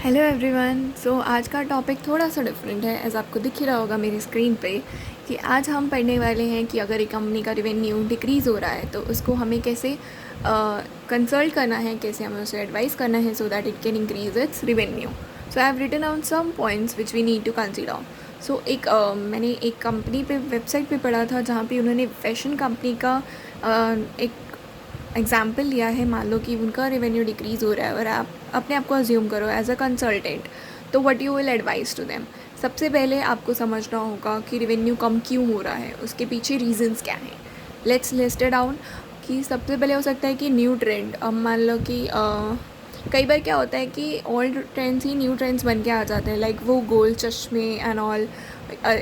Hello everyone. सो आज का topic थोड़ा सा डिफरेंट है, एज आपको दिख ही रहा होगा मेरी स्क्रीन पे कि आज हम पढ़ने वाले हैं कि अगर एक कंपनी का रिवेन्यू डिक्रीज़ हो रहा है तो उसको हमें कैसे कंसल्ट करना है, कैसे हमें उसे एडवाइस करना है so that it can increase its revenue. So I have written out some points which we need to consider. So मैंने एक कंपनी पे वेबसाइट पे पढ़ा था जहाँ पे उन्होंने फैशन कंपनी का एक एग्जाम्पल लिया है। मान लो कि उनका रेवेन्यू डिक्रीज़ हो रहा है और आप अपने आप को अज्यूम करो एज अ कंसल्टेंट, तो what you will advice to them. सबसे पहले आपको समझना होगा कि रेवेन्यू कम क्यों हो रहा है, उसके पीछे रीजंस क्या हैं। Let's list it down. कि सबसे पहले हो सकता है कि न्यू ट्रेंड। अब मान लो कि कई बार क्या होता है कि ओल्ड ट्रेंड्स ही न्यू ट्रेंड्स बन के आ जाते हैं, लाइक वो गोल चश्मे एंड ऑल।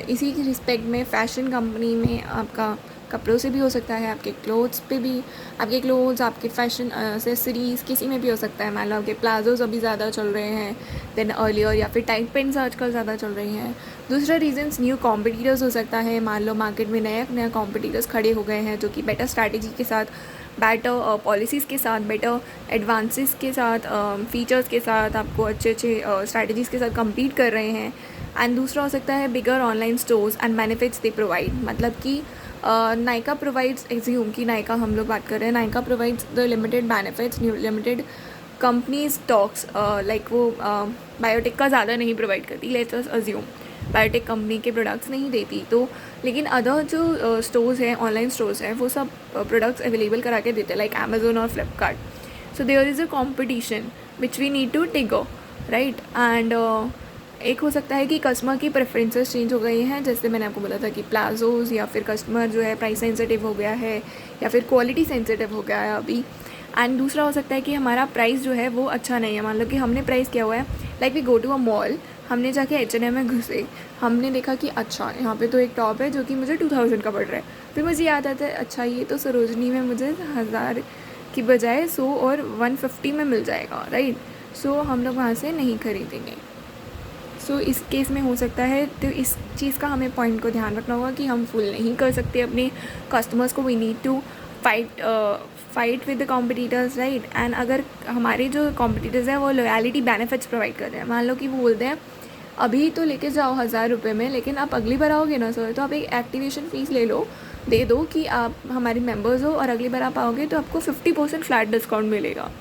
इसी की रिस्पेक्ट में फ़ैशन कंपनी में आपका कपड़ों से भी हो सकता है, आपके क्लोथ्स पे भी, आपके क्लोथ्स, आपके फैशन एक्सेसरीज़ किसी में भी हो सकता है। मान लो आपके प्लाजोज़ अभी ज़्यादा चल रहे हैं देन अर्लियर, या फिर टाइट पेंट्स आजकल ज़्यादा चल रही हैं। दूसरा रीज़न्स न्यू कॉम्पिटिटर्स हो सकता है। मान लो मार्केट में नया नया कॉम्पिटिटर्स खड़े हो गए हैं जो कि बेटर स्ट्रैटेजी के साथ, बेटर पॉलिसीज़ के साथ, बेटर एडवांसेस के साथ, फीचर्स के साथ, आपको अच्छे अच्छे स्ट्रैटेजीज़ के साथ कम्पीट कर रहे हैं। एंड दूसरा हो सकता है bigger online stores and benefits they provide. मतलब कि नायका प्रोवाइड्स, एज्यूम कि नायका हम लोग बात कर रहे हैं, Nykaa provides the limited benefits, limited company stocks. Like वो बायोटेक का ज़्यादा नहीं प्रोवाइड करती, let's us assume biotech company के प्रोडक्ट्स नहीं देती तो, लेकिन अदर जो स्टोर्स हैं, ऑनलाइन स्टोर्स हैं, वो सब प्रोडक्ट्स अवेलेबल करा के देते हैं, लाइक अमेजोन और Flipkart. So there is a competition which we need to टिगो, राइट। एंड एक हो सकता है कि कस्टमर की प्रेफरेंसेस चेंज हो गई हैं, जैसे मैंने आपको बोला था कि प्लाजोज़, या फिर कस्टमर जो है प्राइस सेंसिटिव हो गया है, या फिर क्वालिटी सेंसिटिव हो गया है अभी। एंड दूसरा हो सकता है कि हमारा प्राइस जो है वो अच्छा नहीं है। मान लो कि हमने प्राइस किया हुआ है, like we go to a mall, हमने जाके H&M में घुसे, हमने देखा कि अच्छा यहाँ पे तो एक टॉप है जो कि मुझे 2000 का पड़ रहा है। फिर मुझे याद आता है अच्छा ये तो सरोजनी में मुझे 1000 की बजाय 100 और 150 में मिल जाएगा, राइट। सो हम लोग वहाँ से नहीं खरीदेंगे। सो इस केस में हो सकता है, तो इस चीज़ का हमें पॉइंट को ध्यान रखना होगा कि हम फुल नहीं कर सकते अपने कस्टमर्स को। We need to fight with the competitors, right. And अगर हमारे जो कॉम्पिटिटर्स हैं वो लॉयलिटी बेनिफिट्स प्रोवाइड कर रहे हैं, मान लो कि वो बोलते हैं अभी तो लेके जाओ 1000 रुपये में, लेकिन आप अगली बार आओगे ना सर तो आप एक एक्टिवेशन फ़ीस ले लो, दे दो कि आप हमारे मेम्बर्स हो, और अगली बार आप आओगे तो आपको 50% फ्लैट डिस्काउंट मिलेगा।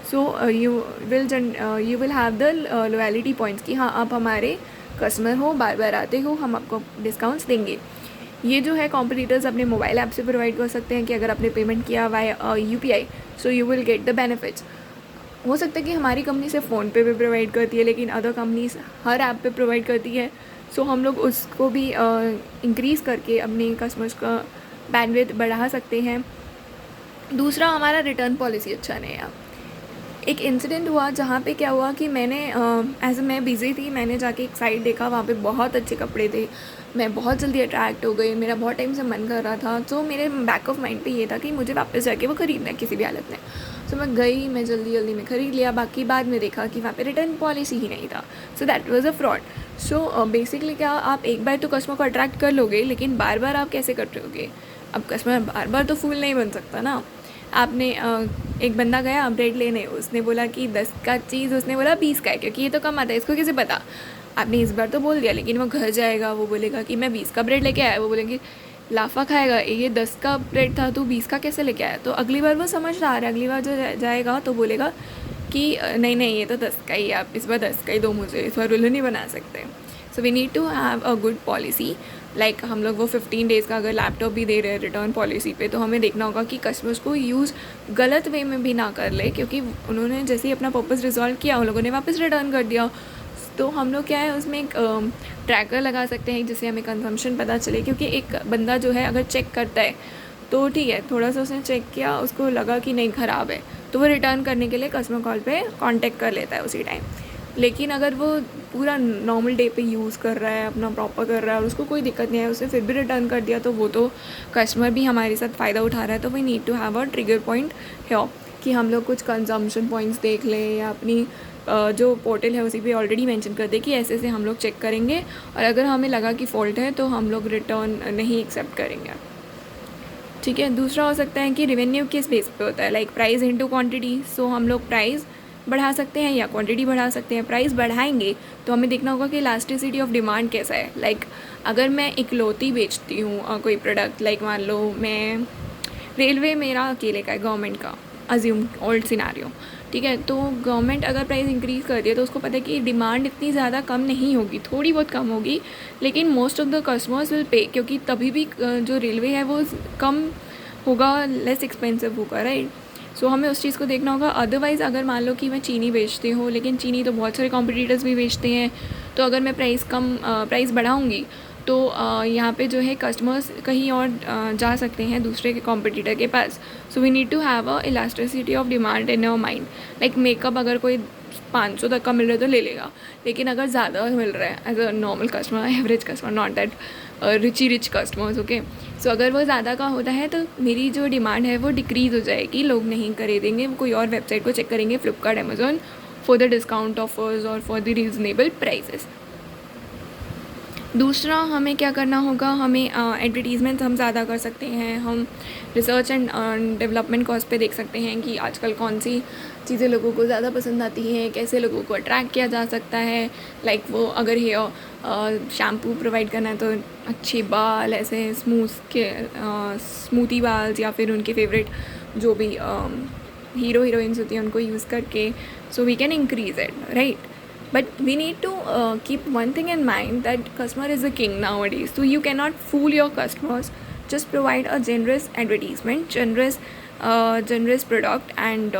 So you will have the loyalty points कि हाँ आप हमारे कस्टमर हो, बार बार आते हो, हम आपको डिस्काउंट्स देंगे। ये जो है कॉम्पिटिटर्स अपने मोबाइल ऐप से प्रोवाइड कर सकते हैं कि अगर आपने पेमेंट किया via UPI, so you will get the benefits. हो सकता है कि हमारी कंपनी से फ़ोन पे भी प्रोवाइड करती है, लेकिन अदर कंपनीज हर ऐप पे प्रोवाइड करती है। सो हम लोग उसको भी इंक्रीज़ करके अपने कस्टमर्स का बैंडविड्थ बढ़ा सकते हैं। दूसरा, हमारा रिटर्न पॉलिसी अच्छा नहीं है। एक इंसिडेंट हुआ जहाँ पे क्या हुआ कि मैं बिज़ी थी, मैंने जाके एक साइट देखा, वहाँ पे बहुत अच्छे कपड़े थे, मैं बहुत जल्दी अट्रैक्ट हो गई, मेरा बहुत टाइम से मन कर रहा था। तो मेरे बैक ऑफ माइंड पे ये था कि मुझे वापस जाके वो ख़रीदना है किसी भी हालत में। सो मैं गई, मैं जल्दी जल्दी में ख़रीद लिया। बाकी बाद में देखा कि वहाँ पे रिटर्न पॉलिसी ही नहीं था, so that was a fraud. So basically क्या, आप एक बार तो कस्टमर को अट्रैक्ट कर लोगे, लेकिन बार बार आप कैसे कर रहोगे। अब कस्टमर बार बार तो फूल नहीं बन सकता ना। आपने एक बंदा गया ब्रेड लेने, उसने बोला कि 10 का चीज़, उसने बोला 20 का है क्योंकि ये तो कम आता है, इसको कैसे पता। आपने इस बार तो बोल दिया, लेकिन वो घर जाएगा, वो बोलेगा कि मैं 20 का ब्रेड लेके आया, वो बोलेंगे लाफा खाएगा, ये 10 का ब्रेड था तो 20 का कैसे लेके आया। तो अगली बार वो समझ आ रहा है, अगली बार जो जाएगा तो बोलेगा कि नहीं नहीं ये तो 10 का ही है, आप इस बार 10 का ही दो मुझे, इस बार उल्लू नहीं बना सकते। So we need to have a good policy. Like हम लोग वो 15 डेज़ का अगर लैपटॉप भी दे रहे हैं रिटर्न पॉलिसी पे, तो हमें देखना होगा कि कस्टमर्स को यूज़ गलत वे में भी ना कर ले, क्योंकि उन्होंने जैसे ही अपना पर्पस रिजॉल्व किया उन लोगों ने वापस रिटर्न कर दिया। तो हम लोग क्या है उसमें एक ट्रैकर लगा सकते हैं जिससे हमें कंजम्पशन पता चले, क्योंकि एक बंदा जो है अगर चेक करता है तो ठीक है, थोड़ा सा उसने चेक किया, उसको लगा कि नहीं ख़राब है, तो वो रिटर्न करने के लिए कस्टमर कॉल पे कांटेक्ट कर लेता है उसी टाइम। लेकिन अगर वो पूरा नॉर्मल डे पे यूज़ कर रहा है, अपना प्रॉपर कर रहा है और उसको कोई दिक्कत नहीं है, उसने फिर भी रिटर्न कर दिया, तो वो तो कस्टमर भी हमारे साथ फ़ायदा उठा रहा है। तो we need to have a trigger point है कि हम लोग कुछ कंजम्पशन पॉइंट्स देख लें, या अपनी जो पोर्टल है उसी पे ऑलरेडी मेंशन कर दे कि ऐसे ऐसे हम लोग चेक करेंगे, और अगर हमें लगा कि फ़ॉल्ट है तो हम लोग रिटर्न नहीं एक्सेप्ट करेंगे। ठीक है। दूसरा हो सकता है कि रेवेन्यू किस बेस पे होता है, लाइक प्राइस इनटू क्वांटिटी। सो हम लोग प्राइस बढ़ा सकते हैं या क्वांटिटी बढ़ा सकते हैं। प्राइस बढ़ाएंगे तो हमें देखना होगा कि इलास्टिसिटी ऑफ डिमांड कैसा है। लाइक अगर मैं इकलौती बेचती हूँ कोई प्रोडक्ट, लाइक मान लो मैं रेलवे मेरा अकेले का है, गवर्नमेंट का, अज्यूम ओल्ड सिनारियो, ठीक है। तो गवर्नमेंट अगर प्राइस इंक्रीज़ कर दिया तो उसको पता है कि डिमांड इतनी ज़्यादा कम नहीं होगी, थोड़ी बहुत कम होगी, लेकिन most of the customers will pay, क्योंकि तभी भी जो रेलवे है वो कम होगा, लेस एक्सपेंसिव होगा, राइट। सो हमें उस चीज़ को देखना होगा। अदरवाइज़ अगर मान लो कि मैं चीनी बेचती हूँ, लेकिन चीनी तो बहुत सारे कॉम्पिटिटर्स भी बेचते हैं, तो अगर मैं प्राइस बढ़ाऊँगी तो यहाँ पे जो है कस्टमर्स कहीं और जा सकते हैं दूसरे के कॉम्पिटिटर के पास। So we need to have a elasticity of demand in our mind. Like makeup अगर कोई 500 तक का मिल रहा है तो ले लेगा, लेकिन अगर ज़्यादा मिल रहा है as a normal customer, average customer, not that rich customers, okay. So अगर वो ज़्यादा का होता है तो मेरी जो डिमांड है वो डिक्रीज़ हो जाएगी, लोग नहीं खरीदेंगे, वो कोई और वेबसाइट को चेक करेंगे, Flipkart, Amazon, for the discount offers और फॉर द रीज़नेबल प्राइसेस। दूसरा हमें क्या करना होगा, हमें एडवर्टीज़मेंट्स हम ज़्यादा कर सकते हैं। हम रिसर्च एंड डेवलपमेंट कॉस्ट पे देख सकते हैं कि आजकल कौन सी चीज़ें लोगों को ज़्यादा पसंद आती हैं, कैसे लोगों को अट्रैक्ट किया जा सकता है। लाइक वो अगर हेयर शैम्पू प्रोवाइड करना है तो अच्छे बाल, ऐसे स्मूथी बाल्स, या फिर उनके फेवरेट जो भी हीरो हीरोइंस होती हैं उनको यूज़ करके, so we can increase it, right. But we need to keep one thing in mind, that customer is a king nowadays. So you cannot fool your customers. Just provide a generous advertisement, generous product, and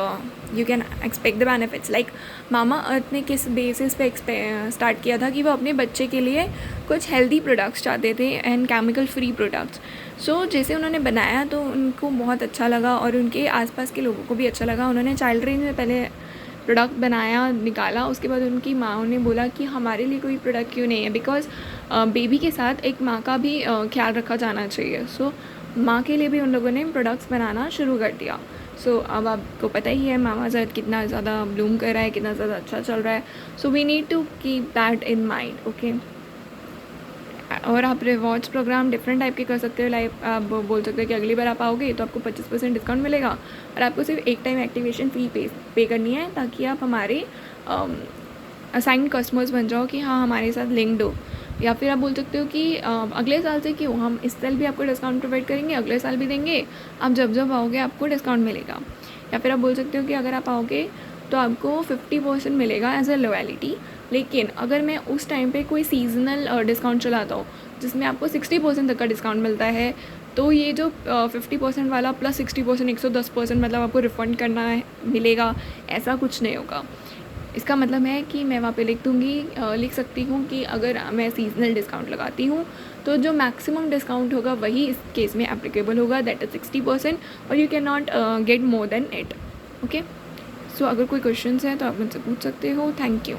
you can expect the benefits. Like मामा अर्थ ने किस basis पे start किया था कि वो अपने बच्चे के लिए कुछ हेल्दी प्रोडक्ट्स चाहते थे एंड केमिकल फ्री प्रोडक्ट्स। सो जैसे उन्होंने बनाया तो उनको बहुत अच्छा लगा और उनके आसपास के लोगों को भी अच्छा लगा। उन्होंने चाइल्ड रेंज में पहले प्रोडक्ट बनाया, निकाला, उसके बाद उनकी माँ ने बोला कि हमारे लिए कोई प्रोडक्ट क्यों नहीं है, बिकॉज़ बेबी के साथ एक माँ का भी ख्याल रखा जाना चाहिए। सो माँ के लिए भी उन लोगों ने प्रोडक्ट्स बनाना शुरू कर दिया। सो अब आपको पता ही है मामाअर्थ कितना ज़्यादा ब्लूम कर रहा है, कितना ज़्यादा अच्छा चल रहा है। So we need to keep that in mind, okay. और आप रिवॉर्ड्स प्रोग्राम डिफरेंट टाइप के कर सकते हो। लाइक आप बोल सकते हो कि अगली बार आप आओगे तो आपको 25% डिस्काउंट मिलेगा, और आपको सिर्फ एक टाइम एक्टिवेशन फ़ी पे करनी है, ताकि आप हमारे असाइंड कस्टमर्स बन जाओ कि हाँ हमारे साथ लिंक्ड हो। या फिर आप बोल सकते हो कि अगले साल से क्यों, हम इस साल भी आपको डिस्काउंट प्रोवाइड करेंगे, अगले साल भी देंगे, आप जब आओगे आपको डिस्काउंट मिलेगा। या फिर आप बोल सकते हो कि अगर आप आओगे तो आपको 50% मिलेगा एज अ लॉयल्टी, लेकिन अगर मैं उस टाइम पे कोई सीजनल डिस्काउंट चलाता हूँ जिसमें आपको 60% तक का डिस्काउंट मिलता है, तो ये जो 50% वाला प्लस 60% 110% मतलब आपको रिफ़ंड करना है, मिलेगा, ऐसा कुछ नहीं होगा। इसका मतलब है कि मैं वहाँ पे लिख सकती हूँ कि अगर मैं सीजनल डिस्काउंट लगाती हूँ तो जो मैक्सिमम डिस्काउंट होगा वही इस केस में एप्लीकेबल होगा, दैट इज़ 60%, और you can not get more than it, okay. So अगर कोई क्वेश्चंस हैं तो आप मुझसे पूछ सकते हो। Thank you.